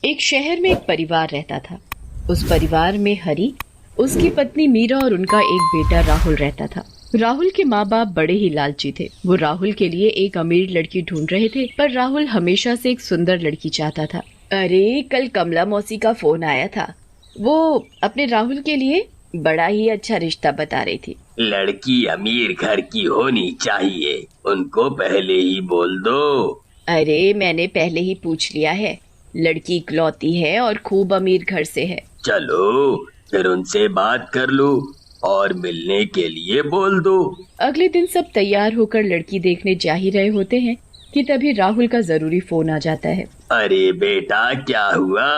एक शहर में एक परिवार रहता था। उस परिवार में हरी, उसकी पत्नी मीरा और उनका एक बेटा राहुल रहता था। राहुल के माँ बाप बड़े ही लालची थे। वो राहुल के लिए एक अमीर लड़की ढूंढ रहे थे, पर राहुल हमेशा से एक सुंदर लड़की चाहता था। अरे, कल कमला मौसी का फोन आया था। वो अपने राहुल के लिए बड़ा ही अच्छा रिश्ता बता रही थी। लड़की अमीर घर की होनी चाहिए, उनको पहले ही बोल दो। अरे, मैंने पहले ही पूछ लिया है। लड़की इकलौती है और खूब अमीर घर से है। चलो फिर उनसे बात कर लो और मिलने के लिए बोल दो। अगले दिन सब तैयार होकर लड़की देखने जा ही रहे होते हैं कि तभी राहुल का जरूरी फोन आ जाता है। अरे बेटा, क्या हुआ?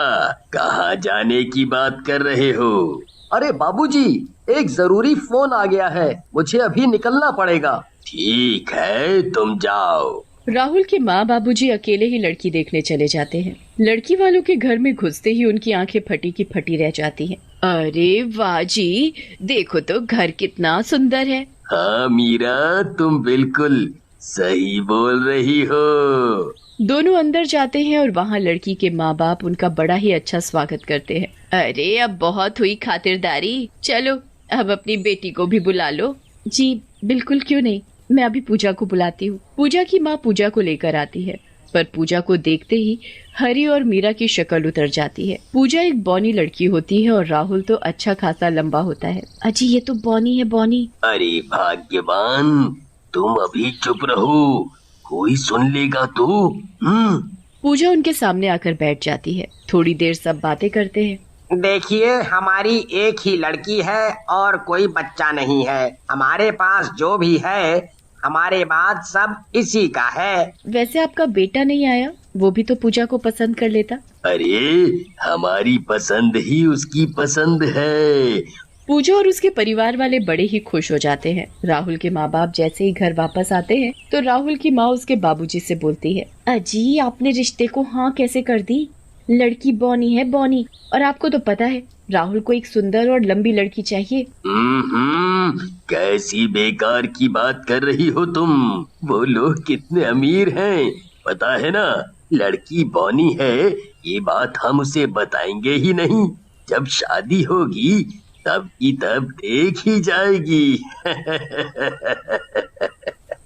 कहाँ जाने की बात कर रहे हो? अरे बाबूजी, एक जरूरी फोन आ गया है, मुझे अभी निकलना पड़ेगा। ठीक है, तुम जाओ। राहुल के माँ बाबूजी अकेले ही लड़की देखने चले जाते हैं। लड़की वालों के घर में घुसते ही उनकी आंखें फटी की फटी रह जाती हैं। अरे वाह जी, देखो तो घर कितना सुंदर है। हाँ मीरा, तुम बिल्कुल सही बोल रही हो। दोनों अंदर जाते हैं और वहाँ लड़की के माँ बाप उनका बड़ा ही अच्छा स्वागत करते हैं। अरे, अब बहुत हुई खातिरदारी, चलो अब अपनी बेटी को भी बुला लो। जी बिल्कुल, क्यों नहीं, मैं अभी पूजा को बुलाती हूँ। पूजा की माँ पूजा को लेकर आती है, पर पूजा को देखते ही हरी और मीरा की शक्ल उतर जाती है। पूजा एक बौनी लड़की होती है और राहुल तो अच्छा खासा लंबा होता है। अजी, ये तो बौनी है, बौनी। अरे भाग्यवान, तुम अभी चुप रहो, कोई सुन लेगा तो। पूजा उनके सामने आकर बैठ जाती है। थोड़ी देर सब बातें करते हैं। देखिए, हमारी एक ही लड़की है और कोई बच्चा नहीं है। हमारे पास जो भी है, हमारे बाद सब इसी का है। वैसे आपका बेटा नहीं आया, वो भी तो पूजा को पसंद कर लेता। अरे, हमारी पसंद ही उसकी पसंद है। पूजा और उसके परिवार वाले बड़े ही खुश हो जाते हैं। राहुल के माँ बाप जैसे ही घर वापस आते हैं तो राहुल की माँ उसके बाबूजी से बोलती है, अजी, आपने रिश्ते को हाँ कैसे कर दी? लड़की बौनी है, बौनी। और आपको तो पता है राहुल को एक सुंदर और लंबी लड़की चाहिए। कैसी बेकार की बात कर रही हो तुम? वो लोग कितने अमीर हैं, पता है ना? लड़की बौनी है, ये बात हम उसे बताएंगे ही नहीं। जब शादी होगी तब की तब देख ही जाएगी।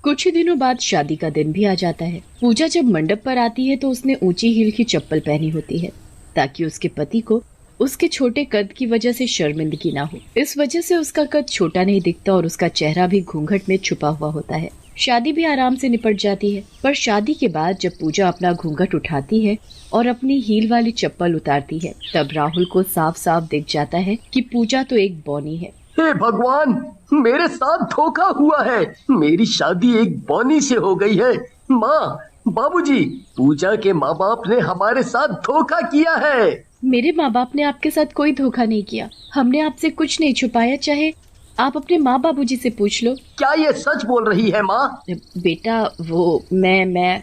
कुछ ही दिनों बाद शादी का दिन भी आ जाता है। पूजा जब मंडप पर आती है तो उसने ऊंची हील की चप्पल पहनी होती है, ताकि उसके पति को उसके छोटे कद की वजह से शर्मिंदगी ना हो। इस वजह से उसका कद छोटा नहीं दिखता और उसका चेहरा भी घूंघट में छुपा हुआ होता है। शादी भी आराम से निपट जाती है। पर शादी के बाद जब पूजा अपना घूंघट उठाती है और अपनी हील वाली चप्पल उतारती है, तब राहुल को साफ साफ दिख जाता है कि पूजा तो एक बौनी है। हे भगवान, मेरे साथ धोखा हुआ है। मेरी शादी एक बौनी से हो गई है। माँ, बाबूजी, पूजा के माँ बाप ने हमारे साथ धोखा किया है। मेरे माँ बाप ने आपके साथ कोई धोखा नहीं किया। हमने आपसे कुछ नहीं छुपाया, चाहे आप अपने माँ बाबूजी से पूछ लो। क्या ये सच बोल रही है माँ? बेटा, वो मैं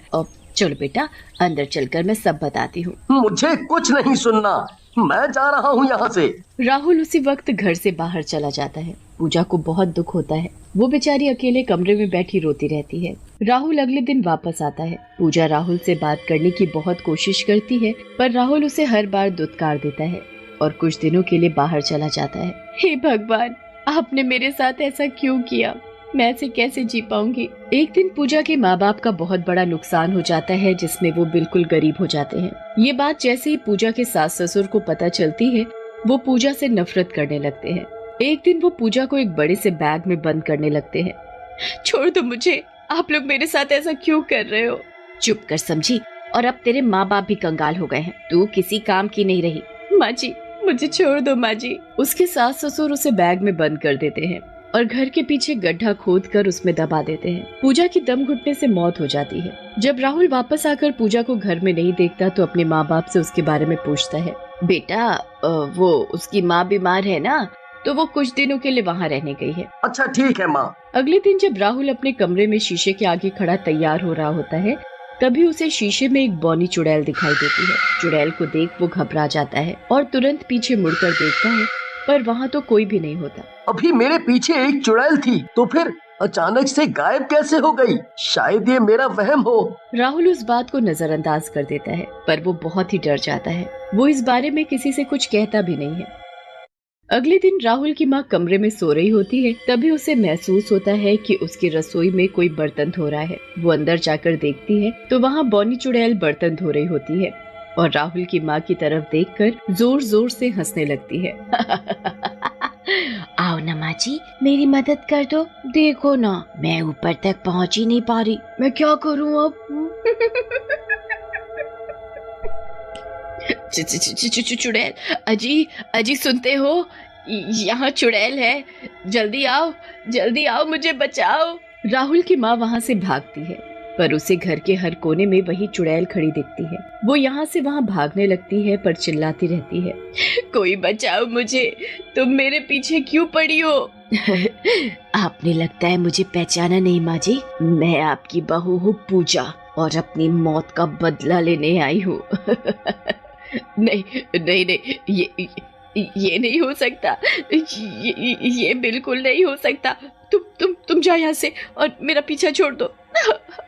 चलो बेटा, अंदर चलकर मैं सब बताती हूँ। मुझे कुछ नहीं सुनना, मैं जा रहा हूँ यहाँ से। राहुल उसी वक्त घर से बाहर चला जाता है। पूजा को बहुत दुख होता है। वो बेचारी अकेले कमरे में बैठी रोती रहती है। राहुल अगले दिन वापस आता है। पूजा राहुल से बात करने की बहुत कोशिश करती है, पर राहुल उसे हर बार दुत्कार देता है और कुछ दिनों के लिए बाहर चला जाता है। हे भगवान, आपने मेरे साथ ऐसा क्यों किया? मैं ऐसे कैसे जी पाऊंगी? एक दिन पूजा के माँ बाप का बहुत बड़ा नुकसान हो जाता है, जिसमें वो बिल्कुल गरीब हो जाते हैं। ये बात जैसे ही पूजा के सास ससुर को पता चलती है, वो पूजा से नफरत करने लगते हैं। एक दिन वो पूजा को एक बड़े से बैग में बंद करने लगते हैं। छोड़ दो मुझे, आप लोग मेरे साथ ऐसा क्यों कर रहे हो? चुप कर समझी, और अब तेरे माँ बाप भी कंगाल हो गए हैं। तू किसी काम की नहीं रही। माँ जी, मुझे छोड़ दो माँ जी। उसके सास ससुर उसे बैग में बंद कर देते हैं और घर के पीछे गड्ढा खोदकर उसमें दबा देते हैं। पूजा की दम घुटने से मौत हो जाती है। जब राहुल वापस आकर पूजा को घर में नहीं देखता तो अपने माँ बाप से उसके बारे में पूछता है। बेटा, वो उसकी माँ बीमार है ना, तो वो कुछ दिनों के लिए वहाँ रहने गई है। अच्छा ठीक है माँ। अगले दिन जब राहुल अपने कमरे में शीशे के आगे खड़ा तैयार हो रहा होता है, तभी उसे शीशे में एक बौनी चुड़ैल दिखाई देती है। चुड़ैल को देख वो घबरा जाता है और तुरंत पीछे मुड़कर देखता है, पर वहाँ तो कोई भी नहीं होता। अभी मेरे पीछे एक चुड़ैल थी, तो फिर अचानक से गायब कैसे हो गई? शायद ये मेरा वहम हो। राहुल उस बात को नजरअंदाज कर देता है, पर वो बहुत ही डर जाता है। वो इस बारे में किसी से कुछ कहता भी नहीं है। अगले दिन राहुल की माँ कमरे में सो रही होती है। तभी उसे महसूस होता है कि उसकी रसोई में कोई बर्तन धो रहा है। वो अंदर जाकर देखती है तो वहाँ बॉनी चुड़ैल बर्तन धो रही होती है और राहुल की माँ की तरफ देखकर जोर जोर से हंसने लगती है। आओ ना माँ जी, मेरी मदद कर दो। देखो ना, मैं ऊपर तक पहुँच ही नहीं पा रही। मैं क्या करूँ अब? चुड़ैल, अजी अजी सुनते हो? यहाँ चुड़ैल है, जल्दी आओ, मुझे बचाओ। राहुल की माँ वहाँ से भागती है, पर उसे घर के हर कोने में वही चुड़ैल खड़ी दिखती है। वो यहाँ से वहाँ भागने लगती है, पर चिल्लाती रहती है, कोई बचाओ मुझे, तुम मेरे पीछे क्यों पड़ी हो? आपने लगता है मुझे पहचाना नहीं माँ जी। मैं आपकी बहू हूँ पूजा, और अपनी मौत का बदला लेने आई हूँ। नहीं, ये नहीं हो सकता, ये बिल्कुल नहीं हो सकता। तुम जाओ यहाँ से और मेरा पीछा छोड़ दो।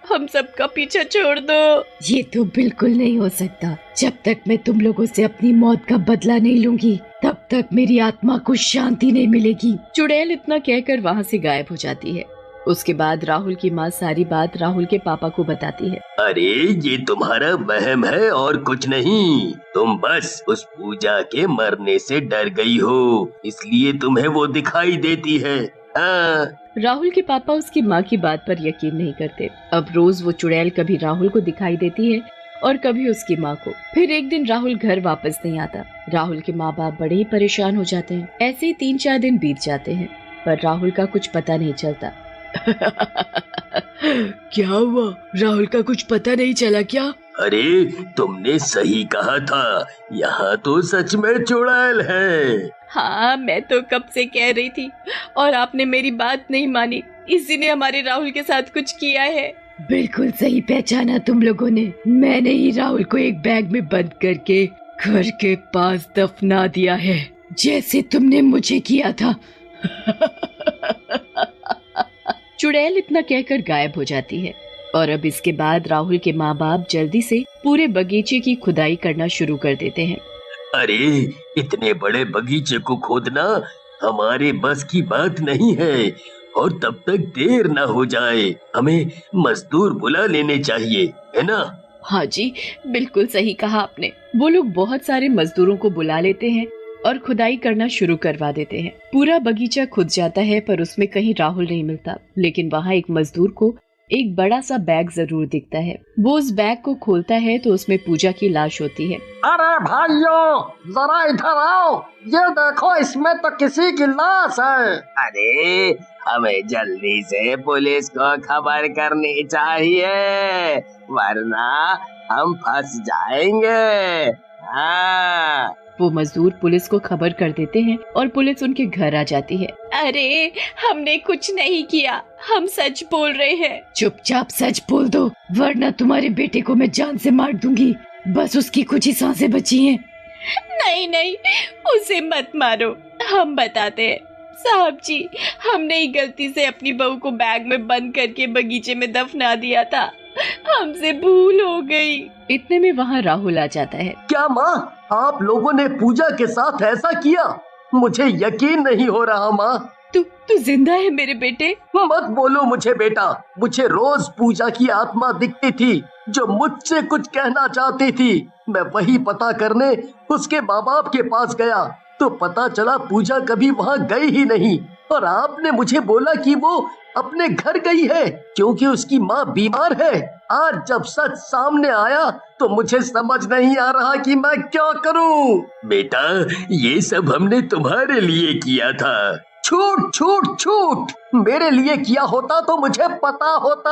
हम सबका पीछा छोड़ दो। ये तो बिल्कुल नहीं हो सकता। जब तक मैं तुम लोगों से अपनी मौत का बदला नहीं लूंगी, तब तक मेरी आत्मा को शांति नहीं मिलेगी। चुड़ैल इतना कहकर वहाँ से गायब हो जाती है। उसके बाद राहुल की माँ सारी बात राहुल के पापा को बताती है। अरे ये तुम्हारा वहम है और कुछ नहीं। तुम बस उस पूजा के मरने से डर गई हो, इसलिए तुम्हें वो दिखाई देती है। हाँ। राहुल के पापा उसकी माँ की बात पर यकीन नहीं करते। अब रोज वो चुड़ैल कभी राहुल को दिखाई देती है और कभी उसकी माँ को। फिर एक दिन राहुल घर वापस नहीं आता। राहुल के माँ बाप बड़े ही परेशान हो जाते हैं। ऐसे ही 3-4 दिन बीत जाते हैं, पर राहुल का कुछ पता नहीं चलता। क्या हुआ? राहुल का कुछ पता नहीं चला क्या? अरे तुमने सही कहा था, यहाँ तो सच में चुड़ैल है। हाँ, मैं तो कब से कह रही थी और आपने मेरी बात नहीं मानी। इसी ने हमारे राहुल के साथ कुछ किया है। बिल्कुल सही पहचाना तुम लोगों ने। मैंने ही राहुल को एक बैग में बंद करके घर के पास दफना दिया है, जैसे तुमने मुझे किया था। चुड़ैल इतना कहकर गायब हो जाती है और अब इसके बाद राहुल के माँ बाप जल्दी से पूरे बगीचे की खुदाई करना शुरू कर देते हैं। अरे इतने बड़े बगीचे को खोदना हमारे बस की बात नहीं है, और तब तक देर ना हो जाए, हमें मजदूर बुला लेने चाहिए, है ना? हाँ जी, बिल्कुल सही कहा आपने। वो लोग बहुत सारे मजदूरों को बुला लेते हैं और खुदाई करना शुरू करवा देते हैं। पूरा बगीचा खुद जाता है, पर उसमें कहीं राहुल नहीं मिलता। लेकिन वहाँ एक मजदूर को एक बड़ा सा बैग जरूर दिखता है। वो उस बैग को खोलता है तो उसमें पूजा की लाश होती है। अरे भाइयों, जरा इधर आओ, ये देखो, इसमें तो किसी की लाश है। अरे हमें जल्दी से पुलिस को खबर करनी चाहिए, वरना हम फंस जाएंगे। हाँ। वो मजदूर पुलिस को खबर कर देते हैं और पुलिस उनके घर आ जाती है। अरे हमने कुछ नहीं किया, हम सच बोल रहे हैं। चुपचाप सच बोल दो, वरना तुम्हारे बेटे को मैं जान से मार दूंगी। बस उसकी कुछ ही सांसें बची हैं। नहीं, उसे मत मारो, हम बताते हैं। साहब जी, हमने ही गलती से अपनी बहू को बैग में बंद करके बगीचे में दफना दिया था, हमसे भूल हो गई। इतने में वहाँ राहुल आ जाता है। क्या माँ, आप लोगों ने पूजा के साथ ऐसा किया? मुझे यकीन नहीं हो रहा माँ। तू जिंदा है मेरे बेटे? मत बोलो मुझे बेटा। मुझे रोज पूजा की आत्मा दिखती थी जो मुझसे कुछ कहना चाहती थी। मैं वही पता करने उसके माँ बाप के पास गया तो पता चला पूजा कभी वहाँ गई ही नहीं, और आपने मुझे बोला कि वो अपने घर गई है क्योंकि उसकी माँ बीमार है। आज जब सच सामने आया तो मुझे समझ नहीं आ रहा कि मैं क्या करूं। बेटा, ये सब हमने तुम्हारे लिए किया था। छूट, मेरे लिए किया होता तो मुझे पता होता।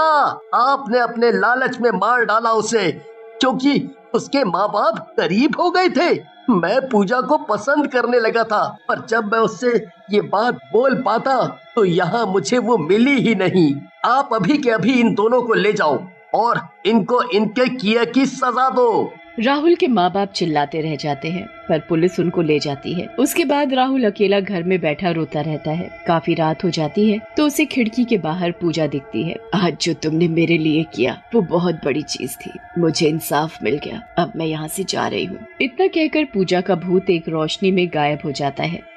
आपने अपने लालच में मार डाला उसे, क्योंकि उसके माँ बाप करीब हो गए थे। मैं पूजा को पसंद करने लगा था, पर जब मैं उससे ये बात बोल पाता तो यहाँ मुझे वो मिली ही नहीं। आप अभी के अभी इन दोनों को ले जाओ और इनको इनके किए की सजा दो। राहुल के माँ बाप चिल्लाते रह जाते हैं, पर पुलिस उनको ले जाती है। उसके बाद राहुल अकेला घर में बैठा रोता रहता है। काफी रात हो जाती है तो उसे खिड़की के बाहर पूजा दिखती है। आज जो तुमने मेरे लिए किया वो बहुत बड़ी चीज थी, मुझे इंसाफ मिल गया, अब मैं यहाँ से जा रही हूँ। इतना कहकर पूजा का भूत एक रोशनी में गायब हो जाता है।